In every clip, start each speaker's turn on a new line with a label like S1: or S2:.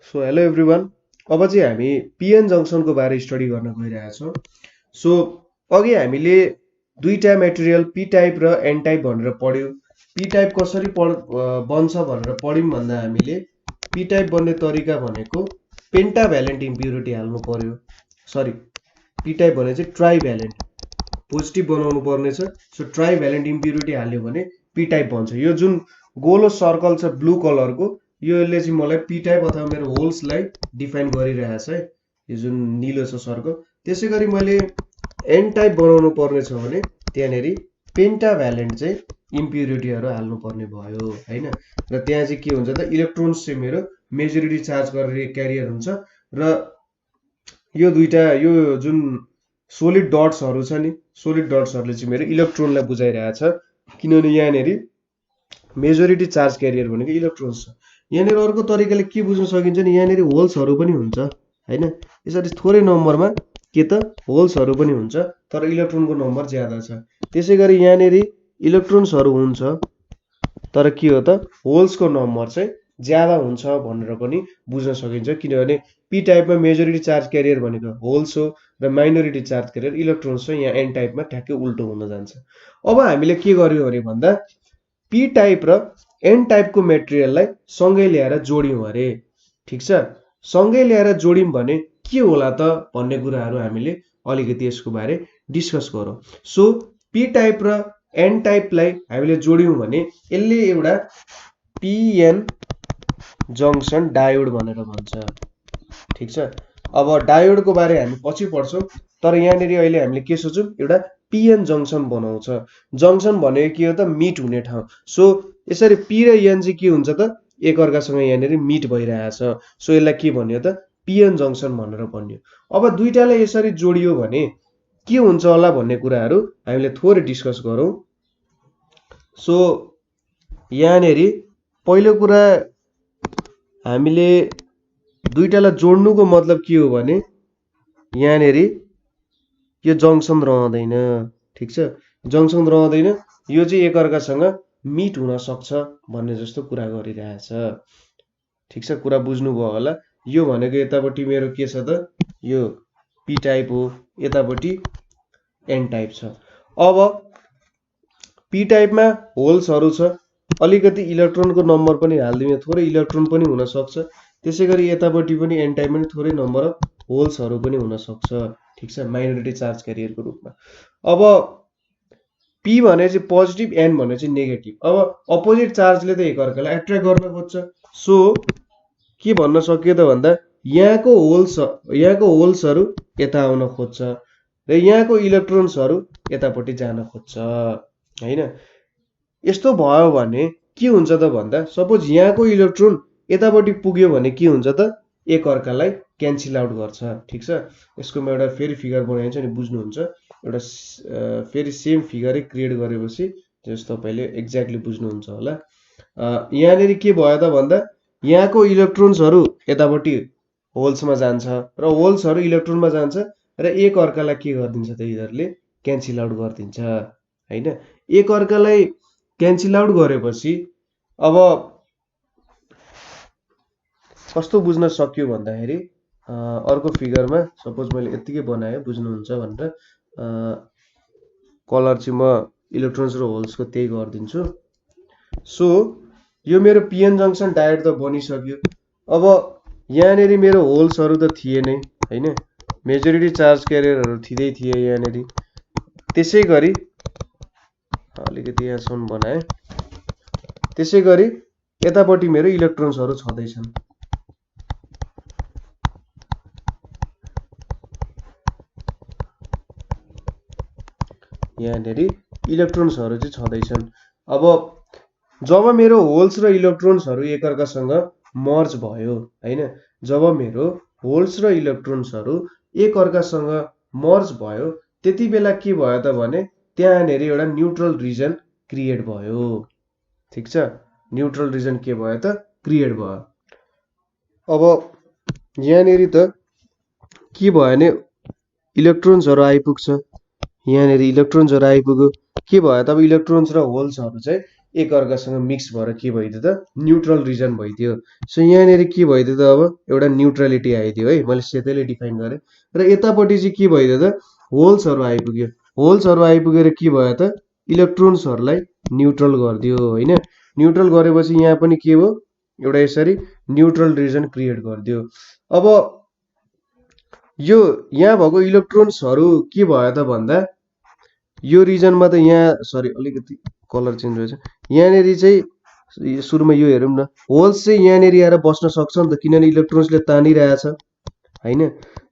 S1: So hello everyone. अब चाहिँ हामी पिएन जङ्सनको बारे स्टडी गर्न गइरहेका छौँ। सो अघि हामीले दुईटा मेटेरियल पी टाइप र एन टाइप भनेर पढ्यौँ। पी टाइप कसरी बन्छ भनेर पढ्यौँ भन्दा हामीले पी टाइप बन्ने तरिका भनेको पेन्टाभ्यालेन्ट इम्प्युरिटी हाल्नु पर्यो। सरी, पी टाइप भने चाहिँ ट्राइभ्यालेन्ट, पोजिटिभ बनाउनु पर्नेछ। सो ट्राइभ्यालेन्ट इम्प्युरिटी हाल्यो भने पी टाइप बन्छ। यो जुन गोलो सर्कल छ ब्लू कलरको, यसले चाहिँ मलाई पी टाइप अथवा मेरो होल्सलाई डिफाइन गरिरहेछ है, यो जुन निलो छ सर्कल। त्यसै गरी मैले एन टाइप बनाउनु पर्ने छ भने त्यहाँनिर पेन्टाभ्यालेन्ट चाहिँ इम्प्युरिटीहरू हाल्नु पर्ने भयो हैन। र त्यहाँ चाहिँ के हुन्छ त, इलेक्ट्रोन्स चाहिँ मेरो मेजोरिटी चार्ज गरेर क्यारियर हुन्छ र यो दुईटा यो जुन सोलिड डट्सहरू छ नि, सोलिड डट्सहरूले चाहिँ मेरो इलेक्ट्रोनलाई बुझाइरहेछ, किनभने यहाँनिर मेजोरिटी चार्ज क्यारियर भनेको इलेक्ट्रोन्स छ। यहाँनिर अर्को तरिकाले के बुझ्न सकिन्छ नि, यहाँनिर होल्सहरू पनि हुन्छ हैन। यसरी थोरै नम्बरमा के त होल्सहरू पनि हुन्छ, तर इलेक्ट्रोनको नम्बर ज्यादा छ। त्यसै गरी यहाँनिर इलेक्ट्रोन्सहरू हुन्छ तर के हो त, होल्सको नम्बर चाहिँ ज्यादा हुन्छ भनेर पनि बुझ्न सकिन्छ, किनभने पी टाइपमा मेजोरिटी चार्ज क्यारियर भनेको होल्स हो र माइनोरिटी चार्ज क्यारियर इलेक्ट्रोन्स हो। यहाँ एन टाइपमा ठ्याक्कै उल्टो हुन जान्छ। अब हामीले के गर्यौँ अरे भन्दा पी टाइप र एन टाइपको मेटेरियललाई सँगै ल्याएर जोड्यौँ अरे, ठिक छ। सँगै ल्याएर जोड्यौँ भने के होला त भन्ने कुराहरू हामीले अलिकति यसको बारे डिस्कस गरौँ। सो पी टाइप र एन टाइपलाई हामीले जोड्यौँ भने यसले एउटा पिएन जङ्सन डायोड भनेर भन्छ, ठिक छ। अब डायोडको बारे हामी पछि पढ्छौँ, तर यहाँनिर अहिले हामीले के सोचौँ, एउटा पिएन जङ्सन बनाउँछ। जङ्सन भनेको के हो त, मिट हुने ठाउँ। सो यसरी पी र एन चाहिँ के हुन्छ त, एकअर्कासँग यहाँनिर मिट भइरहेछ। सो यसलाई के भन्यो त, पिएन जङ्सन भनेर भन्यो। अब दुईटालाई यसरी जोडियो भने के हुन्छ होला भन्ने कुराहरू हामीले थोरै डिस्कस गरौँ। सो यहाँनिर पहिलो कुरा हामीले दुईटालाई जोड्नुको मतलब के हो भने यहाँनिर यो जङ्सन रहँदैन, ठिक छ। जङ्सन रहँदैन, यो चाहिँ एकअर्कासँग मिट हुन सक्छ भन्ने जस्तो कुरा गरिरहेछ, ठिक छ। कुरा बुझ्नुभयो होला। यो भनेको यतापट्टि मेरो के छ त, यो पी टाइप हो, यतापट्टि एन टाइप छ। अब पी टाइपमा होल्सहरू छ, अलिकति इलेक्ट्रोनको नम्बर पनि हालिदिउँ, थोरै इलेक्ट्रोन पनि हुन सक्छ। त्यसै गरी यतापट्टि पनि एन टाइपमा थोरै नम्बर अफ होल्सहरू पनि हुन सक्छ, ठिक छ, माइनोरिटी चार्ज क्यारियरको रूपमा। अब पी भने चाहिँ पोजिटिभ, एन भने चाहिँ नेगेटिभ। अब अपोजिट चार्जले त एकअर्कालाई एट्र्याक्ट गर्न खोज्छ। सो के भन्न सकियो त भन्दा यहाँको होल्सहरू यता आउन खोज्छ र यहाँको इलेक्ट्रोन्सहरू यतापट्टि जान खोज्छ हैन। यस्तो भयो भने के हुन्छ त भन्दा सपोज यहाँको इलेक्ट्रोन यतापट्टि पुग्यो भने के हुन्छ त, एकअर्कालाई क्यान्सल आउट गर्छ, ठिक छ। यसको म एउटा फेरि फिगर बनाइन्छ नि बुझ्नुहुन्छ। एउटा फेरि सेम फिगरै क्रिएट गरेपछि जस्तो तपाईँले एक्ज्याक्टली बुझ्नुहुन्छ होला। यहाँनिर के भयो त भन्दा यहाँको इलेक्ट्रोन्सहरू यतापट्टि होल्समा जान्छ र होल्सहरू इलेक्ट्रोनमा जान्छ र एकअर्कालाई के गरिदिन्छ त, यिनीहरूले क्यान्सल आउट गरिदिन्छ हैन। एकअर्कालाई क्यान्सल आउट गरेपछि अब कस्तो बुझ्न सक्यो भन्दाखेरि अर्को फिगरमा सपोज मैले यत्तिकै बनाएँ बुझ्नुहुन्छ भनेर कलर चाहिँ म इलेक्ट्रोन्स र होल्सको त्यही गरिदिन्छु। सो यो मेरो पिएन जङ्सन डायोड त बनिसक्यो। अब यहाँनिर मेरो होल्सहरू त थिएन हैन, मेजोरिटी चार्ज क्यारियरहरू थिए यहाँनिर। त्यसै गरी अलिकति यहाँसम्म बनाएँ। त्यसै गरी यतापट्टि मेरो इलेक्ट्रोन्सहरू छँदैछन्। यहाँनिर इलेक्ट्रोन्सहरू चाहिँ छँदैछन्। अब जब मेरो होल्स र इलेक्ट्रोन्सहरू एकअर्कासँग मर्ज भयो हैन, जब मेरो होल्स र इलेक्ट्रोन्सहरू एकअर्कासँग मर्ज भयो त्यति बेला के भयो त भने त्यहाँनिर एउटा न्युट्रल रिजन क्रिएट भयो, ठिक छ। न्युट्रल रिजन के भयो त, क्रिएट भयो। अब यहाँनिर त के भयो भने इलेक्ट्रोन्सहरू आइपुग्छ, यहाँनिर इलेक्ट्रोन्सहरू आइपुग्यो। के भयो त, अब इलेक्ट्रोन्स र होल्सहरू चाहिँ एकअर्कासँग मिक्स भएर के भइदियो त न्युट्रल रिजन भइदियो। सो यहाँनिर के भइदियो त अब एउटा न्युट्रलिटी आइदियो है, मैले सेतैले डिफाइन गरेँ। र यतापट्टि चाहिँ के भइदियो त होल्सहरू आइपुग्यो। होल्सहरू आइपुगेर के भयो त इलेक्ट्रोन्सहरूलाई न्युट्रल गरिदियो होइन। न्युट्रल गरेपछि यहाँ पनि के भयो एउटा यसरी न्युट्रल रिजन क्रिएट गरिदियो। अब यो यहाँ भएको इलेक्ट्रोन्सहरू के भयो त भन्दा यो रिजनमा त यहाँ सरी अलिकति कलर चेन्ज भएछ। यहाँनिर चाहिँ सुरुमा यो हेरौँ न, होल्स चाहिँ यहाँनिर आएर बस्न सक्छ नि त किनभने इलेक्ट्रोन्सले तानिरहेछ होइन।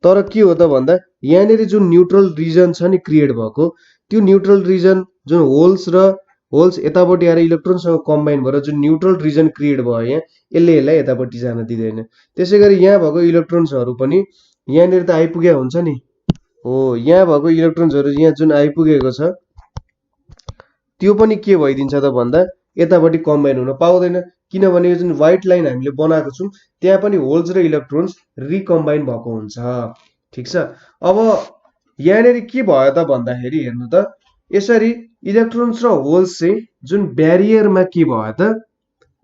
S1: तर के हो त भन्दा यहाँनिर जुन न्युट्रल रिजन छ नि क्रिएट भएको, त्यो न्युट्रल रिजन जुन होल्स यतापट्टि आएर इलेक्ट्रोनसँग कम्बाइन भएर जुन न्युट्रल रिजन क्रिएट भयो यहाँ, यसलाई यतापट्टि जान दिँदैन। त्यसै गरी यहाँ भएको इलेक्ट्रोन्सहरू पनि यहाँनिर त आइपुगे हुन्छ नि। हो यहाँ भएको इलेक्ट्रोन्सहरू यहाँ जुन आइपुगेको छ त्यो पनि के भइदिन्छ त भन्दा यतापट्टि कम्बाइन हुन पाउँदैन किनभने यो जुन व्हाइट लाइन हामीले बनाएको छौँ त्यहाँ पनि होल्स र इलेक्ट्रोन्स रिकम्बाइन भएको हुन्छ। ठिक छ। अब यहाँनिर के भयो त भन्दाखेरि हेर्नु त यसरी इलेक्ट्रोन्स र होल्स चाहिँ जुन ब्यारियरमा के भयो त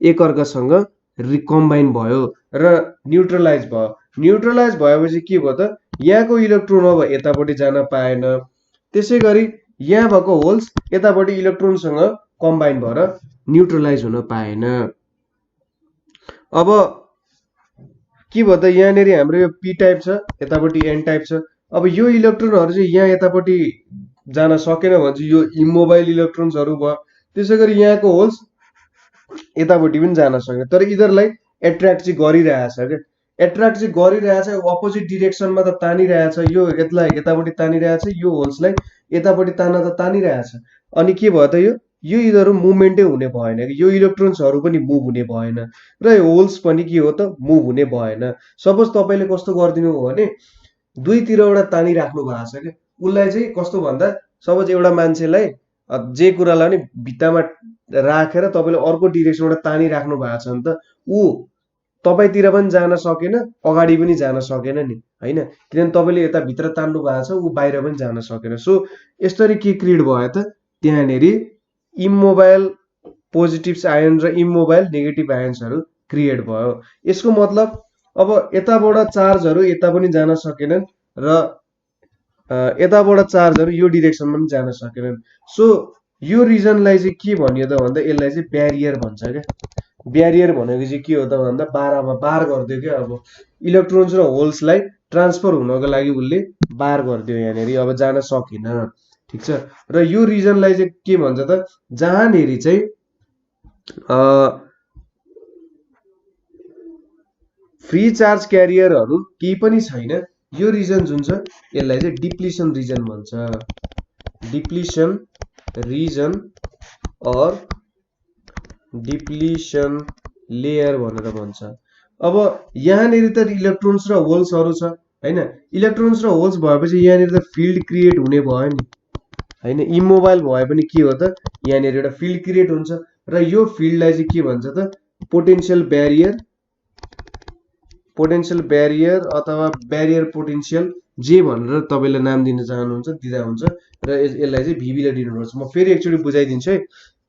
S1: एकअर्कासँग रिकम्बाइन भयो र न्युट्रलाइज भयो। न्युट्रलाइज भएपछि के भयो त यहाँको इलेक्ट्रोन अब यतापट्टि जान पाएन। त्यसै गरी यहाँ भएको होल्स यतापट्टि इलेक्ट्रोनसँग कम्बाइन भएर न्युट्रलाइज हुन पाएन। अब के भयो त यहाँनिर हाम्रो यो पी टाइप छ, यतापट्टि एन टाइप छ। अब यो इलेक्ट्रोनहरू चाहिँ यहाँ यतापट्टि जान सकेन भने चाहिँ यो इमोबाइल इलेक्ट्रोन्सहरू भयो। त्यसै गरी यहाँको होल्स यतापट्टि पनि जान सकेन, तर यिनीहरूलाई एट्र्याक्ट चाहिँ गरिरहेछ क्या। एट्र्याक्ट चाहिँ गरिरहेछ, अपोजिट डिरेक्सनमा त तानिरहेछ। यो यसलाई यतापट्टि तानिरहेछ, यो होल्सलाई यतापट्टि तान्न त तानिरहेछ। अनि के भयो त यो यिनीहरू मुभमेन्टै हुने भएन कि, यो इलेक्ट्रोन्सहरू पनि मुभ हुने भएन र यो होल्स पनि के हो त मुभ हुने भएन। सपोज तपाईँले कस्तो गरिदिनु हो भने दुईतिरबाट तानिराख्नु भएको छ क्या, उसलाई चाहिँ कस्तो भन्दा सपोज एउटा मान्छेलाई जे कुरालाई पनि भित्तामा राखेर तपाईँले अर्को डिरेक्सनबाट तानिराख्नु भएको छ भने त ऊ तपाईँतिर पनि जान सकेन, अगाडि पनि जान सकेन नि होइन, किनभने तपाईँले यता भित्र तान्नु भएको छ, ऊ बाहिर पनि जान सकेन। सो यसरी के क्रिएट भयो त त्यहाँनिर इमोबाइल पोजिटिभ आयन र इमोबाइल नेगेटिभ आयन्सहरू क्रिएट भयो। यसको मतलब अब यताबाट चार्जहरू यता पनि जान सकेनन् र यताबाट चार्जहरू यो डिरेक्सनमा पनि जान सकेनन्। सो यो रिजनलाई चाहिँ के भनियो त भन्दा यसलाई चाहिँ ब्यारियर भन्छ क्या। ब्यारियर भनेको चाहिँ के हो त भन्दा बार गरिदियो क्या। अब इलेक्ट्रोन्स र होल्सलाई ट्रान्सफर हुनको लागि उसले बार गरिदियो, यहाँनिर अब जान सकेन। ठिक छ। र यो रिजनलाई चाहिँ के भन्छ त जहाँनिर चाहिँ फ्री चार्ज क्यारियरहरू केही पनि छैन, यो रिजन जुन छ यसलाई चाहिँ डिप्लिसन रिजन भन्छ। डिप्लिसन रिजन अर डिप्लिसन लेयर भनेर भन्छ। अब यहाँनिर त इलेक्ट्रोन्स र होल्सहरू छ हैन, इलेक्ट्रोन्स र होल्स भएपछि यहाँनिर त फिल्ड क्रिएट हुने भयो नि हैन। इमोबाइल भए पनि के हो त यहाँनिर एउटा फिल्ड क्रिएट हुन्छ र यो फिल्डलाई चाहिँ के भन्छ त पोटेन्शियल ब्यारियर अथवा ब्यारियर पोटेन्शियल जे भनेर तपाईले नाम दिन चाहनुहुन्छ दिँदा हुन्छ र यसलाई चाहिँ भीबीले दिनुपर्छ। म फेरि एकचोटि बुझाइदिन्छु है।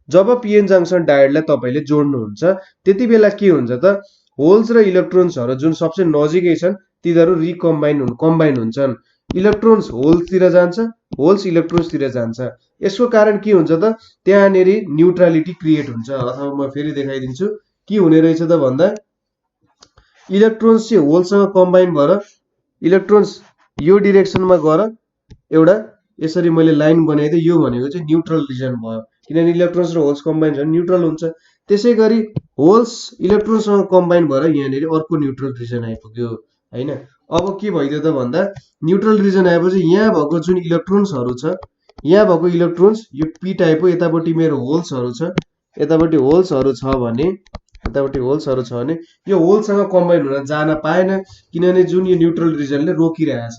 S1: जब पीएन जंक्सन डायोडलाई तपाईले जोड्नुहुन्छ त्यति बेला के हुन्छ त होल्स र इलेक्ट्रोन्सहरू जुन सबसे नजिकै छन् तिनीहरू कम्बाइन हुन्छन्। इलेक्ट्रोन्स होल्सतिर जान्छ, होल्स इलेक्ट्रोन्सतिर जान्छ। यसको कारण के हुन्छ त त्यहाँनिर न्युट्रालिटी क्रिएट हुन्छ। अथवा म फेरि देखाइदिन्छु के हुने रहेछ त भन्दा इलेक्ट्रोन्स चाहिँ होल्ससँग कम्बाइन भएर इलेक्ट्रोन्स यो डिरेक्सनमा गएर एउटा यसरी मैले लाइन बनाइदिएँ, यो भनेको चाहिँ न्युट्रल रिजन भयो किनभने इलेक्ट्रोन्स र होल्स कम्बाइन छ न्युट्रल हुन्छ। त्यसै गरी होल्स इलेक्ट्रोनसँग कम्बाइन भएर यहाँनिर अर्को न्युट्रल रिजन आइपुग्यो हैन। अब के भइदियो त भन्दा न्युट्रल रिजन आएपछि यहाँ भएको जुन इलेक्ट्रोन्सहरू छ, यहाँ भएको इलेक्ट्रोन्स यो पी टाइप हो, यतापट्टि मेरो होल्सहरू छ, यतापट्टि होल्सहरू छ भने यो होल्ससँग कम्बाइन हुन जान पाएन किनभने जुन यो न्युट्रल रिजनले रोकिरहेछ।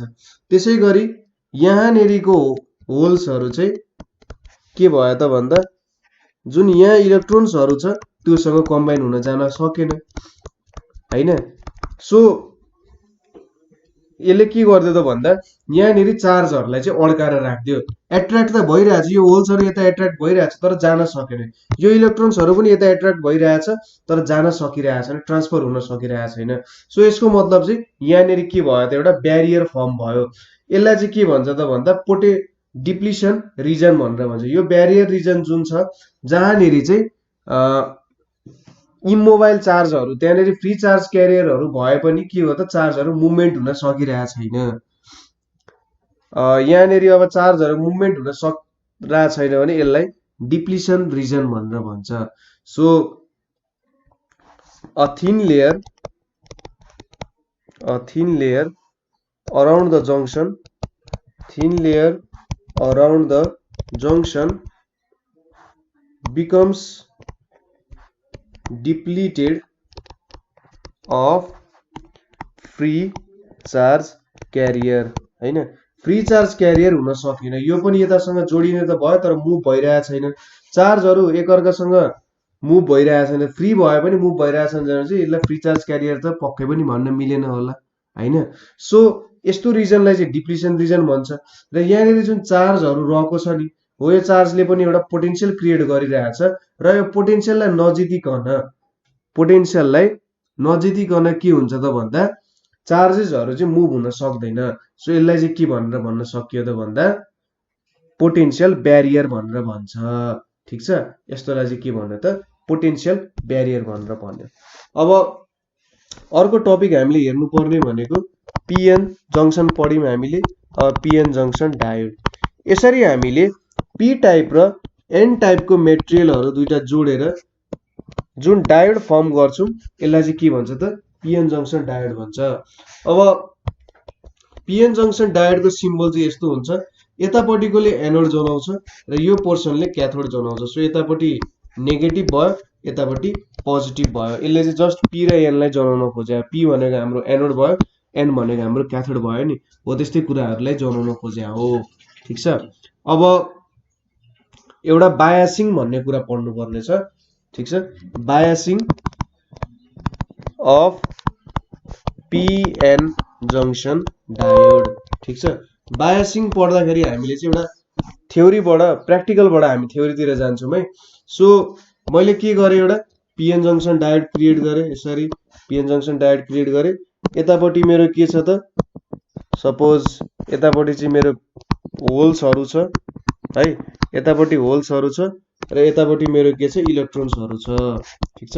S1: त्यसै गरी यहाँनिरको होल्सहरू चाहिँ के भयो त भन्दा जुन यहाँ इलेक्ट्रोन्सहरू छ त्योसँग कम्बाइन हुन जान सकेन हैन। सो यसले के गर्दियो त भन्दा यहाँनिर चार्जहरूलाई चाहिँ अड्काएर राख्दियो। एट्र्याक्ट त भइरहेछ, यो होल्सहरू यता एट्र्याक्ट भइरहेछ तर जान सकेन। यो इलेक्ट्रोन्सहरू पनि यता एट्र्याक्ट भइरहेछ तर जान सकिरहेको छैन, ट्रान्सफर हुन सकिरहेको छैन। सो यसको मतलब चाहिँ यहाँनिर के भयो त एउटा ब्यारियर फर्म भयो। यसलाई चाहिँ के भन्छ त भन्दा डिप्लिसन रिजन भनेर भन्छ। यो ब्यारियर रिजन जुन छ जहाँनिर चाहिँ इमोबाइल चार्जहरू त्यहाँनिर फ्री चार्ज क्यारियरहरू भए पनि के हो त चार्जहरू मुभमेन्ट हुन सकिरहेको छैन। यहाँनिर अब चार्जहरू मुभमेन्ट हुन सकिरहेको छैन भने यसलाई डिप्लिसन रिजन भनेर भन्छ। So a thin layer around the junction becomes depleted of free charge carrier हैन। फ्री चार्ज क्यारियर हुन सकिन, यो पनि यतासँग जोडिने त भयो तर मुभ भइरहेको छैन। चार्जहरू एकअर्कासँग मुभ भइरहेको छैन, फ्री भए पनि मुभ भइरहेको छैन भने चाहिँ यसलाई फ्री चार्ज क्यारियर त पक्कै पनि भन्न मिलेन होला हैन। सो यस्तो रिजनलाई चाहिँ डिप्लिसन रिजन भन्छ। र यहाँनिर जुन चार्जहरू रहेको छ नि हो यो चार्जले पनि एउटा पोटेन्शियल क्रिएट गरिरहेछ र यो पोटेन्शियललाई नजितिकन के हुन्छ त भन्दा चार्जेसहरू चाहिँ मुभ हुन सक्दैन। सो यसलाई चाहिँ के भनेर भन्न सकियो त भन्दा पोटेन्शियल ब्यारियर भनेर भन्छ। ठिक छ, यस्तोलाई चाहिँ के भन्यो त पोटेन्शियल ब्यारियर भनेर भन्यो। अब अर्को टपिक हामीले हेर्नु पर्ने भनेको पिएन जंक्सन पढ्यौं हामीले, पिएन जंक्सन डायोड। यसरी हामीले पी टाइप र एन टाइपको मेटेरियलहरू दुईटा जोडेर जुन डायोड फर्म गर्छौं यसलाई चाहिँ के भन्छ त पिएन जंक्सन डायोड भन्छ। अब पिएन जंक्सन डायोडको सिम्बल चाहिँ यस्तो हुन्छ, यतापट्टिकोले एनोड जनाउँछ र यो पोर्सनले क्याथोड जनाउँछ। सो यतापट्टि नेगेटिभ भयो, यतापट्टि पोजिटिभ भयो। यसले चाहिँ जस्ट पी र एनलाई जनाउन खोजे। पी भनेको हाम्रो एनोड भयो, एन भनेको हाम्रो क्याथोड भयो नि, हो त्यस्तै कुराहरूलाई जनाउन खोजे हो। ठिक छ, अब एउटा बायासिङ भन्ने कुरा पढ्नु पर्ने छ। ठिक छ, बायासिङ अफ पिएन जंक्सन डायोड। ठिक छ, बायासिङ पढ्दाखेरि हामीले चाहिँ एउटा थ्योरीबाट प्र्याक्टिकलबाट हामी थ्योरीतिर जान्छौँ है। सो मैले के गरेँ, एउटा पिएन जंक्सन डायोड क्रिएट गरेँ। यसरी पिएन जंक्सन डायोड क्रिएट गरेँ। यतापट्टि मेरो के छ त, सपोज यतापट्टि चाहिँ मेरो होल्सहरू छ है, यतापट्टि होल्सहरू छ र यतापट्टि मेरो के छ इलेक्ट्रोन्सहरू छ। ठिक छ,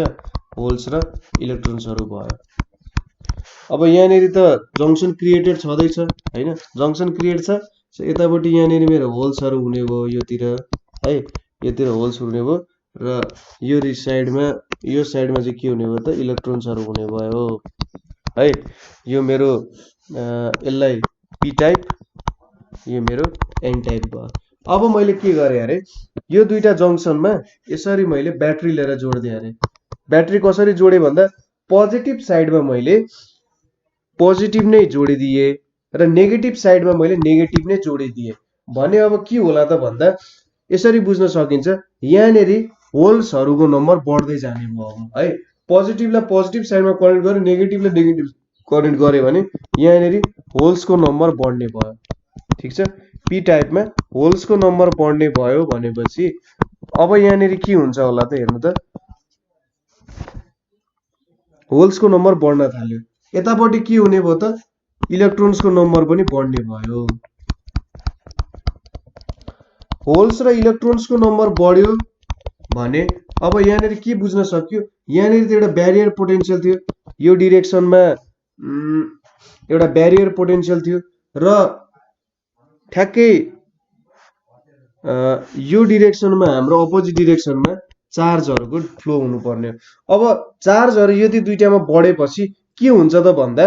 S1: होल्स र इलेक्ट्रोन्सहरू भयो। अब यहाँनिर त जंक्सन क्रिएटेड छँदैछ हैन, जंक्सन क्रिएट छ। सो यतापट्टि यहाँनिर मेरो होल्सहरू हुने भयो योतिर है, योतिर होल्स हुने भयो र यो साइडमा चाहिँ के हुने भयो त इलेक्ट्रोन्सहरू हुने भयो है। यो मेरो यसलाई पी टाइप, यो मेरो एन टाइप भयो। अब मैले के गरेँ अरे यो दुईटा जंक्सनमा यसरी मैले ब्याट्री लिएर जोड्दिएँ अरे। ब्याट्री कसरी जोडे भन्दा पोजिटिभ साइडमा मैले पोजिटिभ नै जोडिदिए र नेगेटिभ साइडमा मैले नेगेटिभ नै जोडिदिए भने अब के होला त भन्दा यसरी बुझ्न सकिन्छ, यहाँनिर होल्सहरूको नम्बर बढ्दै जाने भयो है। पोजिटिभलाई पोजिटिभ साइडमा कनेक्ट गर्यो, नेगेटिभलाई नेगेटिभ कनेक्ट गर्यो भने यहाँनिर होल्सको नम्बर बढ्ने भयो। ठिक छ, पी टाइपमा होल्सको नम्बर बढ्ने भयो भनेपछि अब यहाँनिर के हुन्छ होला त हेर्नु त, होल्सको नम्बर बढ्न थाल्यो। यतापट्टि के हुने भयो त इलेक्ट्रोन्सको नम्बर पनि बढ्ने भयो। होल्स र इलेक्ट्रोन्सको नम्बर बढ्यो भने अब यहाँनिर के बुझ्न सक्यो, यहाँनिर त एउटा ब्यारियर पोटेन्शियल थियो, यो डिरेक्सनमा एउटा ब्यारियर पोटेन्शियल थियो र ठ्याक्कै यो डिरेक्सनमा हाम्रो अपोजिट डिरेक्सनमा चार्जहरूको फ्लो हुनुपर्ने। अब चार्जहरू यदि दुईटामा बढेपछि के हुन्छ त भन्दा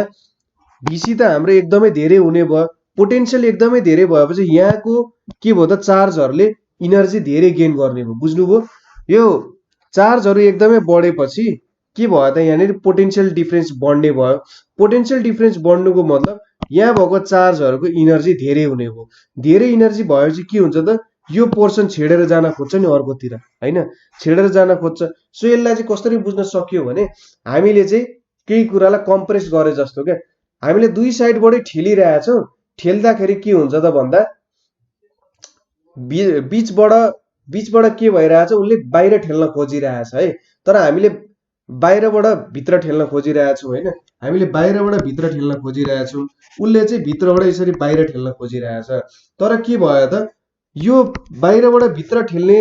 S1: भिसी त हाम्रो एकदमै धेरै हुने भयो, पोटेन्शियल एकदमै धेरै भएपछि यहाँको के भयो त चार्जहरूले इनर्जी धेरै गेन गर्ने भयो। बुझ्नुभयो, यो चार्जहरू एकदमै बढेपछि के भयो त यहाँनिर पोटेन्शियल डिफरेन्स बढ्ने भयो। पोटेन्शियल डिफरेन्स बढ्नुको मतलब यहाँ भएको चार्जहरूको इनर्जी धेरै हुने भयो। धेरै इनर्जी भएपछि के हुन्छ त यो पोर्सन छेडेर जान खोज्छ नि अर्कोतिर हैन, छेडेर जान खोज्छ। सो यसलाई चाहिँ कसरी बुझ्न सकियो भने हामीले चाहिँ केही कुरालाई कम्प्रेस गरे जस्तो क्या, हामीले दुई साइडबाटै ठेलिरहेछौँ। ठेल्दाखेरि के हुन्छ त भन्दा बीचबाट के भइरहेछ, उसले बाहिर ठेल्न खोजिरहेछ है। तर हामीले बाहिरबाट भित्र ठेल्न खोजिरहेछौँ हैन, हामीले बाहिरबाट भित्र ठेल्न खोजिरहेछौँ, उसले चाहिँ भित्रबाट यसरी बाहिर ठेल्न खोजिरहेछ। तर के भयो त, यो बाहिरबाट भित्र ठेल्ने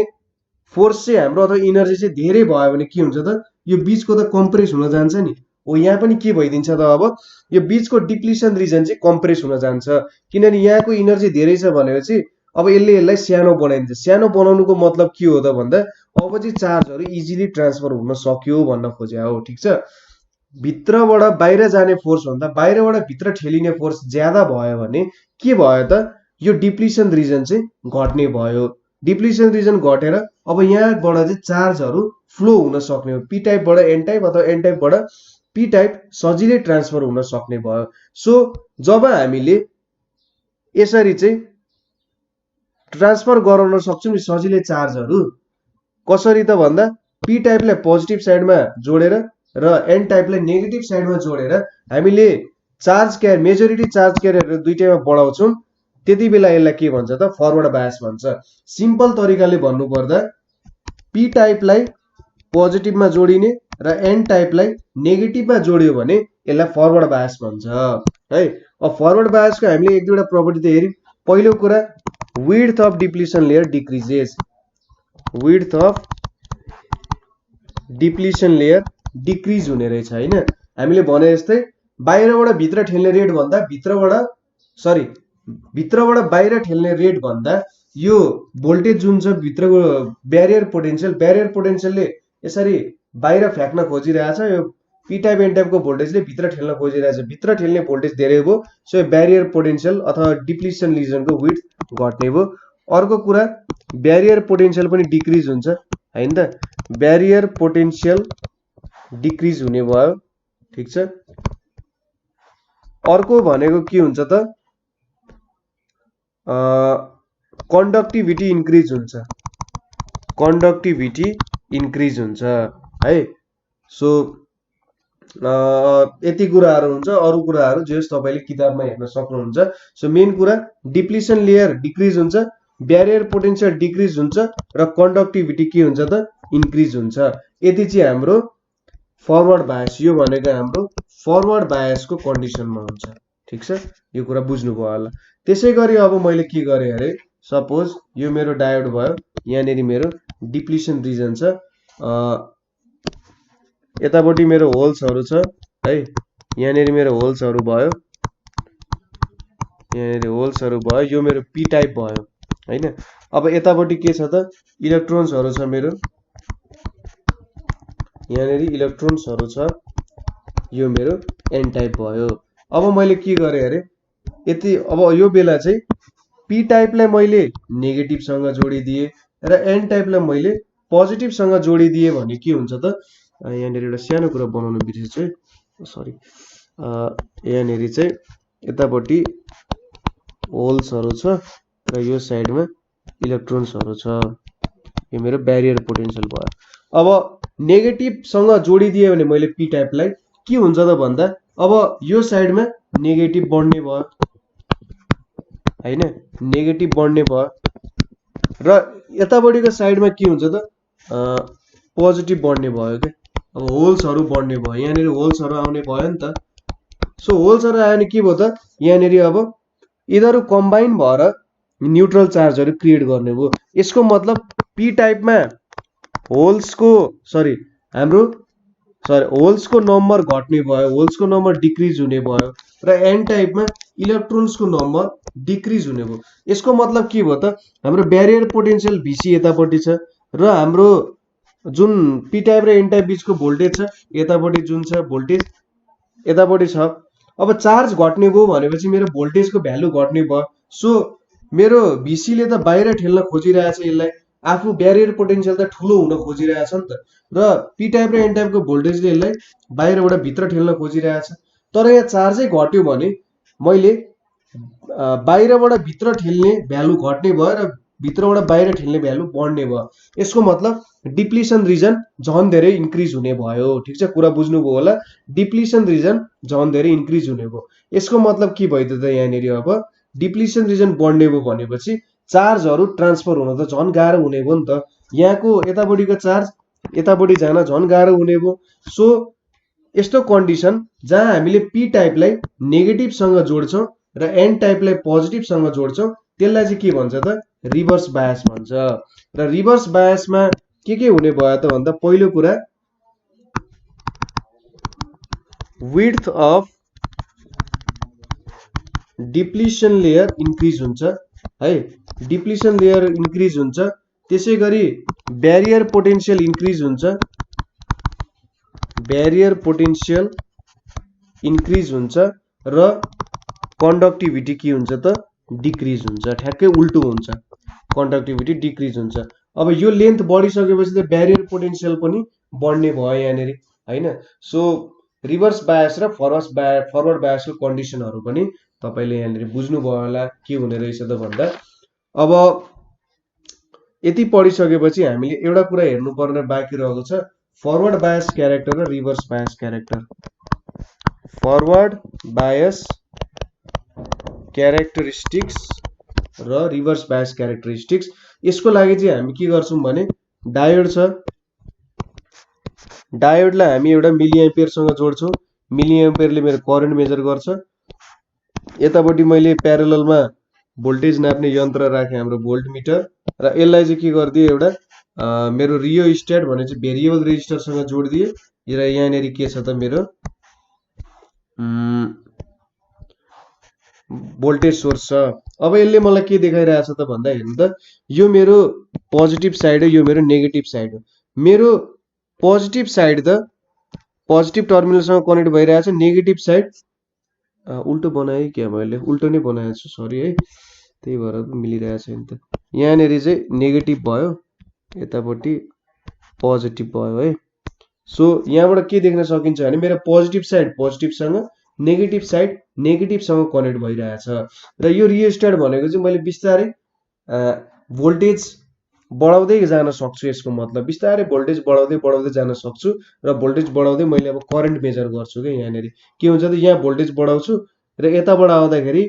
S1: फोर्स चाहिँ हाम्रो अथवा इनर्जी चाहिँ धेरै भयो भने के हुन्छ त, यो बीचको त कम्प्रेस हुन जान्छ नि। हो, यहाँ पनि के भइदिन्छ त, अब यो बीचको डिप्लिसन रिजन चाहिँ कम्प्रेस हुन जान्छ, किनभने यहाँको इनर्जी धेरै छ भनेपछि अब यसलाई सानो बनाइदिन्छ। सानो बनाउनुको मतलब के हो त भन्दा अब चाहिँ चार्जहरू इजिली ट्रान्सफर हुन सक्यो भन्न खोजे हो। ठिक छ, भित्रबाट बाहिर जाने फोर्स भन्दा बाहिरबाट भित्र ठेलिने फोर्स ज्यादा भयो भने के भयो त, यो डिप्लिसन रिजन चाहिँ घट्ने भयो। डिप्लिसन रिजन घटेर अब यहाँबाट चाहिँ चार्जहरू फ्लो हुन सक्ने हो। पी टाइपबाट एन टाइप अथवा एन टाइपबाट पी टाइप सजिलै ट्रान्सफर हुन सक्ने भयो। सो जब हामीले यसरी चाहिँ ट्रान्सफर गराउन सक्छौँ नि सजिलै चार्जहरू, कसरी त भन्दा पी टाइपलाई पोजिटिभ साइडमा जोडेर र एन टाइपलाई नेगेटिभ साइडमा जोडेर हामीले चार्ज क्यारियर, मेजोरिटी चार्ज क्यारियरहरू दुईटैमा बढाउँछौँ, त्यति बेला यसलाई के भन्छ त, फरवर्ड बायस भन्छ। सिम्पल तरिकाले भन्नुपर्दा पी टाइपलाई पोजिटिभमा जोडिने र एन टाइपलाई नेगेटिभमा जोड्यो भने यसलाई फरवर्ड बायस भन्छ है। अब फरवर्ड बायसको हामीले एक दुईवटा प्रपर्टी त हेर्यौँ। पहिलो कुरा, width of depletion layer decreases. Width of depletion layer decrease हुने रहेछ हैन। हामीले भने जस्तै बाहिरबाट भित्र ठेल्ने रेट भन्दा भित्रबाट बाहिर ठेल्ने रेट भन्दा यो भोल्टेज जुन छ भित्रको ब्यारियर पोटेन्शियलले यसरी बाहिर फ्याँक्न खोजिरहेछ। यो पी टाइप एन टाइपको भोल्टेजले भित्र ठेल्न खोजिरहेछ, भित्र ठेल्ने भोल्टेज धेरै भयो, सो यो ब्यारियर पोटेन्शियल अथवा डिप्लिसन रिजनको विड्थ घट्ने भयो। अर्को कुरा, ब्यारियर पोटेन्शियल पनि डिक्रिज हुन्छ हैन त, ब्यारियर पोटेन्शियल डिक्रिज हुने भयो। ठिक छ, अर्को भनेको के हुन्छ त, कन्डक्टिभिटी इन्क्रिज हुन्छ, कन्डक्टिभिटी इन्क्रिज हुन्छ है। सो यति कुराहरू हुन्छ, अरू कुराहरू जे तपाईले किताबमा हेर्न सक्नुहुन्छ। सो मेन कुरा, डिप्लिसन लेयर डिक्रिज हुन्छ, ब्यारियर पोटेन्शियल डिक्रिज हुन्छ र कन्डक्टिभिटी के हुन्छ त, इन्क्रिज हुन्छ। यति चाहिँ हाम्रो फरवर्ड बायस, यो भनेको हाम्रो फरवर्ड बायसको कन्डिसनमा हुन्छ। ठिक छ, यो कुरा बुझ्नुभयो होला। त्यसै गरी अब मैले के गरेँ अरे, सपोज यो मेरो डायोड भयो, यहाँनिर मेरो डिप्लिसन रिजन छ, यतापट्टि मेरो होल्सहरू छ है, यहाँनिर मेरो होल्सहरू भयो, यहाँनिर होल्सहरू भयो, यो मेरो पी टाइप भयो हैन। अब यतापट्टि के छ त, इलेक्ट्रोन्सहरू छ मेरो, यहाँनिर इलेक्ट्रोन्सहरू छ, यो मेरो एन टाइप भयो। अब मैले के गरेँ अरे, यति अब यो बेला चाहिँ पी टाइपलाई मैले नेगेटिभसँग जोडिदिएँ र एन टाइपलाई मैले पोजिटिभसँग जोडिदिएँ भने के हुन्छ त, यहाँनिर एउटा सानो कुरा बनाउनु बिर्सेछु है, सरी। यहाँनिर चाहिँ यतापट्टि होल्सहरू छ र यो साइडमा इलेक्ट्रोन्सहरू छ, यो मेरो ब्यारियर पोटेन्शियल भयो। अब नेगेटिभसँग जोडिदिएँ भने मैले पी टाइपलाई के हुन्छ त भन्दा अब यो साइडमा नेगेटिभ बढ्ने भयो हैन, नेगेटिभ बढ्ने भयो र यतापट्टिको साइडमा के हुन्छ त पोजिटिभ बढ्ने भयो के। अब होल्सहरू बढ्ने भयो, यहाँनिर होल्सहरू आउने भयो नि त। सो होल्सहरू आयो भने के भयो त, यहाँनिर अब यिनीहरू कम्बाइन भएर न्युट्रल चार्जहरू क्रिएट गर्ने भयो। यसको मतलब पी टाइपमा होल्सको नम्बर घट्ने भयो, होल्सको नम्बर डिक्रिज हुने भयो र एन टाइपमा इलेक्ट्रोन्सको नम्बर डिक्रिज हुने भयो। यसको मतलब के भयो त, हाम्रो ब्यारियर पोटेन्शियल भिसी यतापट्टि छ र हाम्रो जुन पी टाइप र एन टाइप बिचको भोल्टेज छ यतापट्टि जुन छ भोल्टेज यतापट्टि छ। अब चार्ज घट्ने भयो भनेपछि मेरो भोल्टेजको भ्यालु घट्ने भयो। सो मेरो भिसीले त बाहिर ठेल्न खोजिरहेछ, यसलाई आफू ब्यारियर पोटेन्शियल त ठुलो हुन खोजिरहेछ नि त, र पी टाइप र एन टाइपको भोल्टेजले यसलाई बाहिरबाट भित्र ठेल्न खोजिरहेछ। तर यहाँ चार्जै घट्यो भने मैले बाहिरबाट भित्र ठेल्ने भ्यालु घट्ने भयो र भित्रबाट बाहिर ठेल्ने भ्यालु बढ्ने भयो। यसको मतलब डिप्लिसन रिजन झन् धेरै इन्क्रिज हुने भयो। ठीक छ, कुरा बुझ्नुभयो होला। डिप्लिसन रिजन झन् धेरै इन्क्रिज हुने भयो। यसको मतलब के भयो त यहाँनिर अब डिप्लिसन रिजन बढ्ने भयो भनेपछि चार्जहरू ट्रान्सफर हुन त झन् गाह्रो हुने भयो नि त। यहाँको यतापट्टिको चार्ज यतापट्टि जान झन् गाह्रो हुने भयो। सो यस्तो कन्डिसन जहाँ हामीले पी टाइपलाई नेगेटिभसँग जोड्छौँ र एन टाइपलाई पोजिटिभसँग जोड्छौँ त्यसलाई चाहिँ के भन्छ त रिभर्स बायस भन्छ। र रिभर्स बायसमा के हुने भयो त भन्दा पहिलो कुरा width of depletion layer increase हुन्छ है, डिप्लिसन लेयर इन्क्रिज हुन्छ। त्यसैगरी ब्यारियर पोटेन्शियल इन्क्रिज हुन्छ, ब्यारियर पोटेन्शियल इन्क्रिज हुन्छ र कन्डक्टिभिटी के हुन्छ त डिक्रिज हुन्छ। ठ्याक्कै उल्टो हुन्छ, कन्डक्टिभिटी डिक्रिज हुन्छ। अब यो लेन्थ बढिसकेपछि त ब्यारियर पोटेन्शियल पनि बढ्ने भयो यहाँनिर हैन। सो रिभर्स बायस र फरवर्ड बायसको कन्डिसनहरू पनि तपाईले यहाँनिर बुझ्नुभयो होला के हुने रहेछ त भन्दा। अब यति पढिसकेपछि हामीले एउटा कुरा हेर्नुपर्ने बाँकी रहेको छ, फरवर्ड बायस क्यारेक्टर र reverse bias character. Forward bias characteristics र रिभर्स बायस क्यारेक्टरिस्टिक्स। यसको लागि चाहिँ हामी के गर्छौं भने डायोड छ, डायोडलाई हामी एउटा मिली एम्पियरसँग जोड्छौं। मिली एम्पियरले मेरो करेन्ट मेजर गर्छ। यतापट्टि मैले प्यारेललमा भोल्टेज नाप्ने यन्त्र राखेँ, हाम्रो भोल्टमिटर, र यसलाई चाहिँ के गरिदिए एउटा मेरो रियोस्ट्याट भने चाहिँ भेरिएबल रेजिस्टरसँग जोडिदिए र यहाँनिर के छ त मेरो भोल्टेज सोर्स छ। अब यसले मलाई के देखाइरहेछ त भन्दा हेर्नु त यो मेरो पोजिटिभ साइड हो, यो मेरो नेगेटिभ साइड हो। मेरो पोजिटिभ साइड त पोजिटिभ टर्मिनलसँग कनेक्ट भइरहेछ, नेगेटिभ साइड उल्टो बनाए क्या मैले, उल्टो नै बनाएको छु सरी है, त्यही भएर मिलिरहेछ नि त। यहाँनिर चाहिँ नेगेटिभ भयो, यतापट्टि पोजिटिभ भयो है। सो यहाँबाट के देख्न सकिन्छ भने मेरो पोजिटिभ साइड पोजिटिभसँग, नेगेटिभ साइड नेगेटिभसँग कनेक्ट भइरहेछ। र यो रियोस्ट्याट भनेको चाहिँ मैले बिस्तारै भोल्टेज बढाउँदै जान सक्छु। यसको मतलब बिस्तारै भोल्टेज बढाउँदै जान सक्छु र भोल्टेज बढाउँदै मैले अब करेन्ट मेजर गर्छु के। यहाँनिर के हुन्छ त यहाँ भोल्टेज बढाउँछु र यताबाट आउँदाखेरि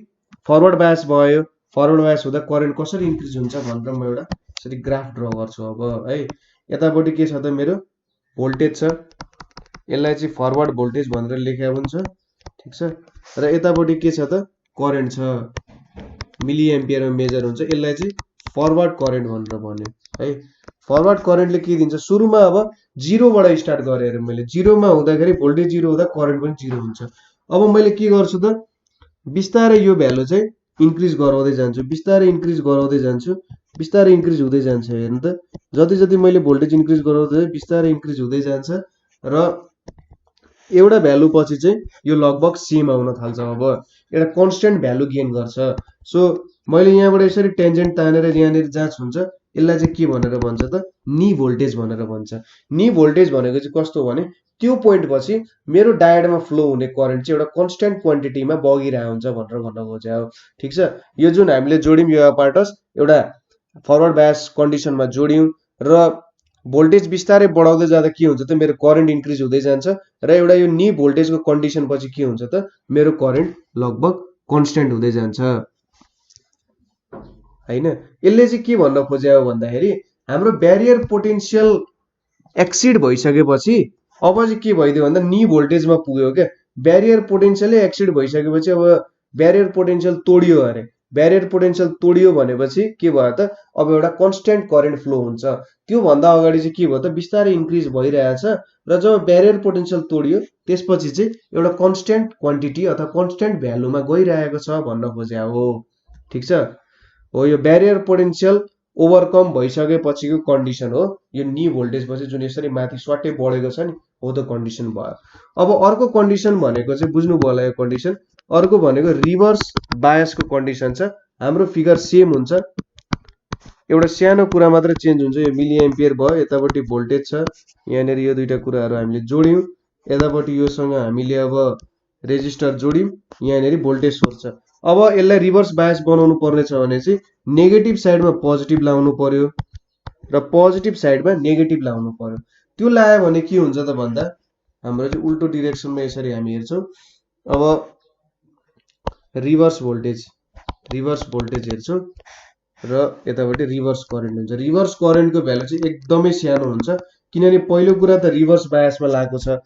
S1: फरवर्ड बायस भयो, फरवर्ड बायस हुँदा करेन्ट कसरी इन्क्रिज हुन्छ भनेर म एउटा यसरी ग्राफ ड्र गर्छु अब है। यतापट्टि के छ त मेरो भोल्टेज छ, यसलाई चाहिँ फरवर्ड भोल्टेज भनेर लेखेको हुन्छ, ठीक छ। र यतापट्टि के छ त करेन्ट छ, मिली एम्पियरमा मेजर हुन्छ, यसलाई चाहिँ फरवर्ड करेन्ट भनेर भन्यो है। फरवर्ड करेन्टले के दिन्छ, सुरुमा अब 0 बाट स्टार्ट गरेर मैले 0 मा हुँदाखेरि भोल्टेज 0 हुँदा करेन्ट पनि 0 हुन्छ। अब मैले के गर्छु त बिस्तारै यो भ्यालु चाहिँ इन्क्रिज गराउँदै जान्छु, बिस्तारै इन्क्रिज गराउँदै जान्छु, बिस्तारै इन्क्रिज हुँदै जान्छ। हेर्नु त जति जति मैले भोल्टेज इन्क्रिज गराउँदै बिस्तारै इन्क्रिज हुँदै जान्छ र एउटा भ्यालु पछि चाहिँ यो लगभग सेम आउन थाल्छ। अब एउटा कन्स्टेन्ट भ्यालु गेन गर्छ। सो मैले यहाँबाट यसरी टेन्जेन्ट तानेर यहाँनिर जहाँ हुन्छ यसलाई चाहिँ के भनेर भन्छ त नी भोल्टेज भनेर भन्छ। नी भोल्टेज भनेको चाहिँ कस्तो भने त्यो पोइन्ट पछि मेरो डायोडमा फ्लो हुने करेन्ट चाहिँ एउटा कन्स्टेन्ट क्वान्टिटीमा बगिरहेको हुन्छ भनेर भन्न खोजेको, ठीक छ। यो जुन हामीले जोड्यौं यो एपार्टस एउटा फरवर्ड बायस कन्डिसनमा जोड्यौं र भोल्टेज बिस्तारै बढाउँदै जाँदा के हुन्छ त मेरो करेन्ट इन्क्रिज हुँदै जान्छ र एउटा यो नी भोल्टेजको कन्डिसन पछि के हुन्छ त मेरो करेन्ट लगभग कन्स्टेन्ट हुँदै जान्छ हैन। यसले चाहिँ के भन्न खोज्यो भन्दाखेरि हाम्रो ब्यारियर पोटेन्शियल एक्सिड भइसकेपछि अब चाहिँ के भइदियो भन्दा नी भोल्टेजमा पुग्यो क्या। ब्यारियर पोटेन्शियलै एक्सिड भइसकेपछि अब ब्यारियर पोटेन्शियल तोडियो अरे, ब्यारियर पोटेन्शियल तोडियो भनेपछि के भयो त अब एउटा कन्स्टेन्ट करेन्ट फ्लो हुन्छ। त्यो भन्दा अगाडि चाहिँ के भयो त बिस्तारै इन्क्रिज भइरहेछ र जब ब्यारियर पोटेन्शियल तोडियो त्यसपछि चाहिँ एउटा कन्स्टेन्ट क्वान्टिटी अथवा कन्स्टेन्ट भ्यालुमा गइरहेको छ भन्न खोज्या हो, ठीक छ। हो यो ब्यारियर पोटेन्शियल ओभरकम भइसकेपछिको कन्डिसन हो यो नी भोल्टेज पछि जुन यसरी माथि स्वाटै बढेको छ नि हो त कन्डिसन भयो। अब अर्को कन्डिसन भनेको चाहिँ बुझ्नुभयो होला यो कन्डिसन, अर्को भनेको रिभर्स बायसको कन्डिसन छ। हाम्रो फिगर सेम हुन्छ, एउटा सानो कुरा मात्र चेन्ज हुन्छ। यो मिली एम्पियर भयो, यतापट्टि भोल्टेज छ, यहाँनिर यो दुईटा कुराहरू हामीले जोड्यौं, यतापट्टि योसँग हामीले अब रेजिस्टर जोड्यौं, यहाँनिर भोल्टेज सोर्स छ। अब यसलाई रिभर्स बायस बनाउनु पर्ने छ भने चाहिँ नेगेटिभ साइडमा पोजिटिभ लाउनु पर्यो र पोजिटिभ साइडमा नेगेटिभ लाउनु पर्यो। त्यो लायो भने के हुन्छ त भन्दा हाम्रो चाहिँ उल्टो डिरेक्सनमा यसरी हामी हेर्छौँ। अब रिभर्स भोल्टेज हेर्छौँ र यतापट्टि रिभर्स करेन्ट हुन्छ। रिभर्स करेन्टको भ्यालु चाहिँ एकदमै सानो हुन्छ, किनभने पहिलो कुरा त रिभर्स बायसमा लागेको छ।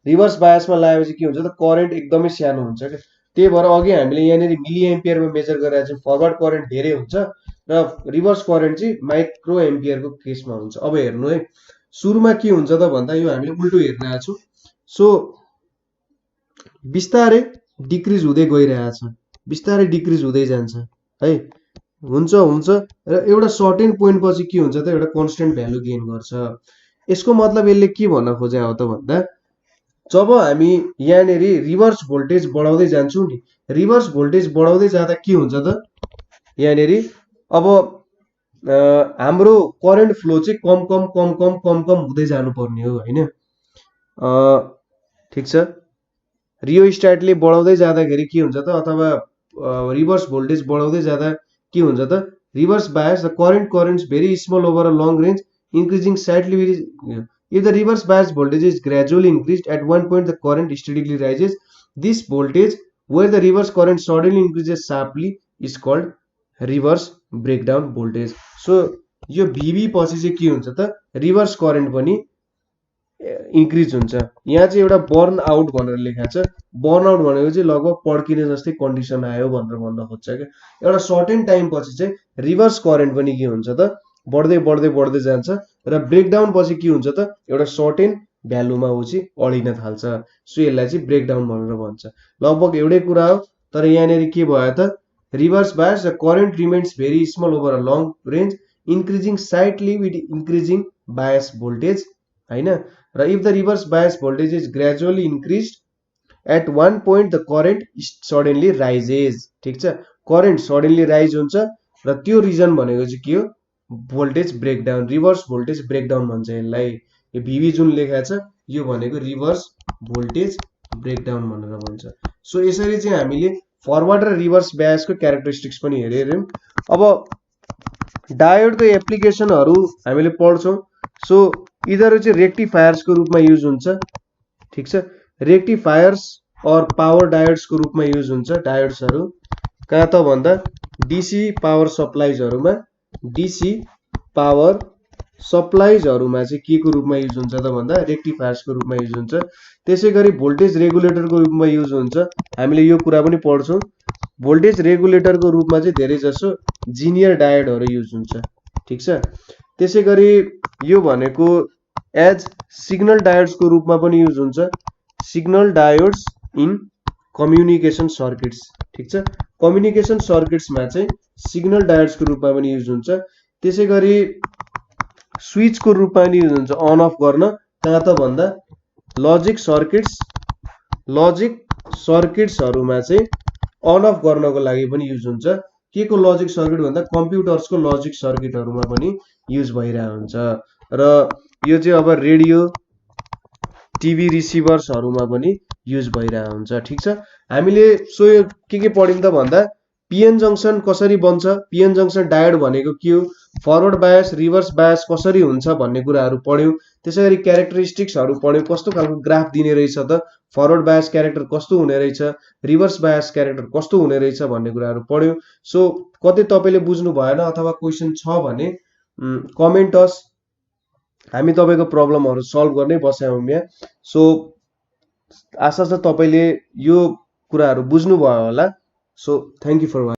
S1: रिभर्स बायसमा लागेपछि के हुन्छ त करेन्ट एकदमै सानो हुन्छ क्या। त्यही भएर अघि हामीले यहाँनिर मिली एम्पियरमा मेजर गरेर चाहिँ फरवर्ड करेन्ट धेरै हुन्छ र रिभर्स करेन्ट चाहिँ माइक्रो एम्पियरको केसमा हुन्छ। अब हेर्नु है, सुरुमा के हुन्छ त भन्दा यो हामीले उल्टो हेरिरहेको छौँ। सो बिस्तारै डिक्रिज हुँदै गइरहेछ, बिस्तारै डिक्रिज हुँदै जान्छ है, हुन्छ र एउटा सर्टेन पोइन्ट पछि के हुन्छ त एउटा कन्स्टेन्ट भ्यालु गेन गर्छ। यसको मतलब यसले के भन्न खोजे हो त भन्दा जब हामी यहाँनिर रिभर्स भोल्टेज बढाउँदै जान्छौँ नि, रिभर्स भोल्टेज बढाउँदै जाँदा के हुन्छ त यहाँनिर अब हाम्रो करेन्ट फ्लो चाहिँ कम हुँदै जानुपर्ने हो हैन। ठिक छ, रियोस्ट्याटले बढाउँदै जाँदाखेरि के हुन्छ त अथवा रिभर्स भोल्टेज बढाउँदै जाँदा के हुन्छ त reverse bias the currents very small over a long range increasing slightly if the reverse bias voltage is gradually increased at one point the current steadily rises. This voltage where the reverse current suddenly increases sharply is called reverse breakdown voltage. So यो VB पछि चाहिँ के हुन्छ त reverse current पनि increase हुन्छ। यहाँ चाहिँ एउटा बर्न आउट भनेर लेखा छ। बर्न आउट भनेको चाहिँ लगभग पड्किने जस्तै कन्डिसन आयो भनेर भन्न खोज्छ क्या। एउटा सर्टेन टाइम पछि चाहिँ रिभर्स करेन्ट पनि के हुन्छ त बढ्दै जान्छ र ब्रेकडाउन पछि के हुन्छ त एउटा सर्टेन भ्यालुमा ऊ चाहिँ अडिन थाल्छ। सो यसलाई चाहिँ ब्रेकडाउन भनेर भन्छ। लगभग एउटै कुरा हो, तर यहाँनिर के भयो त reverse bias the current remains very small over a long range increasing slightly with increasing bias voltage हैन। र if the reverse bias voltage is gradually increased at one point the current suddenly rises. ठिक छ, current suddenly rise हुन्छ र त्यो reason भनेको चाहिँ के हो voltage breakdown, reverse voltage breakdown भन्छ यसलाई। यो VB जुन लेखा छ यो भनेको रिभर्स भोल्टेज ब्रेकडाउन भनेर भन्छ। सो यसरी चाहिँ हामीले फरवर्ड र रिभर्स बायसको क्यारेक्टरिस्टिक्स पनि हेर्यौं। अब डायोडको एप्लिकेसनहरू हामीले पढ्छौं। सो यिनीहरू चाहिँ रेक्टिफायर्सको रूपमा युज हुन्छ। ठिक छ, रेक्टिफायर्स और पावर डायोड्सको रूपमा युज हुन्छ। डायोड्सहरू कहाँ त भन्दा DC पावर सप्लाइजहरूमा, DC पावर सप्लाइजहरूमा चाहिँ के को रूपमा युज हुन्छ त भन्दा रेक्टिफायर्सको रूपमा युज हुन्छ। त्यसैगरी भोल्टेज रेगुलेटरको रूपमा युज हुन्छ। हामीले यो कुरा पनि पढ्छौं। भोल्टेज रेगुलेटरको रूपमा चाहिँ धेरै जसो जिनियर डायोडहरू युज हुन्छ। ठिक छ, त्यसैगरी यो भनेको एज सिग्नल डायोड्सको रूपमा पनि युज हुन्छ। Signal diodes in communication circuits. ठिक छ, कम्युनिकेसन सर्किट्समा चाहिँ सिग्नल डायोड्सको रूपमा पनि युज हुन्छ। त्यसैगरी स्विचको रूपमा पनि युज हुन्छ अन अफ गर्न, कहाँ त भन्दा लजिक सर्किट्सहरूमा चाहिँ अन अफ गर्नको लागि पनि युज हुन्छ। के को लजिक सर्किट भन्दा कम्प्युटर्सको लजिक सर्किटहरूमा पनि युज भइरहेको हुन्छ। र यो चाहिँ अब रेडियो टिभी रिसिभर्सहरूमा पनि युज भइरहेको हुन्छ। ठिक छ, हामीले सो यो के पढ्यौं त भन्दा पीएन जंक्सन कसरी बन्छ, पीएन जंक्सन डायोड भनेको के हो, फरवर्ड बायस रिभर्स बायस कसरी हुन्छ भन्ने कुराहरू पढ्यौं। त्यसैगरी क्यारेक्टरिस्टिक्सहरू पढ्यौं, कस्तो खालको ग्राफ दिने रहेछ त, फरवर्ड बायस क्यारेक्टर कस्तो हुने रहेछ, रिभर्स बायस क्यारेक्टर कस्तो हुने रहेछ भन्ने कुराहरू पढ्यौं। सो कतै तपाईले बुझ्नु भएन अथवा क्वेशन छ भने कमेन्टस, हामी तपाईको प्रब्लमहरू सल्भ गर्नै बस्यौं यहाँ। सो आशा छ तपाईले यो कुराहरू बुझ्नु भयो होला। So thank you for watching.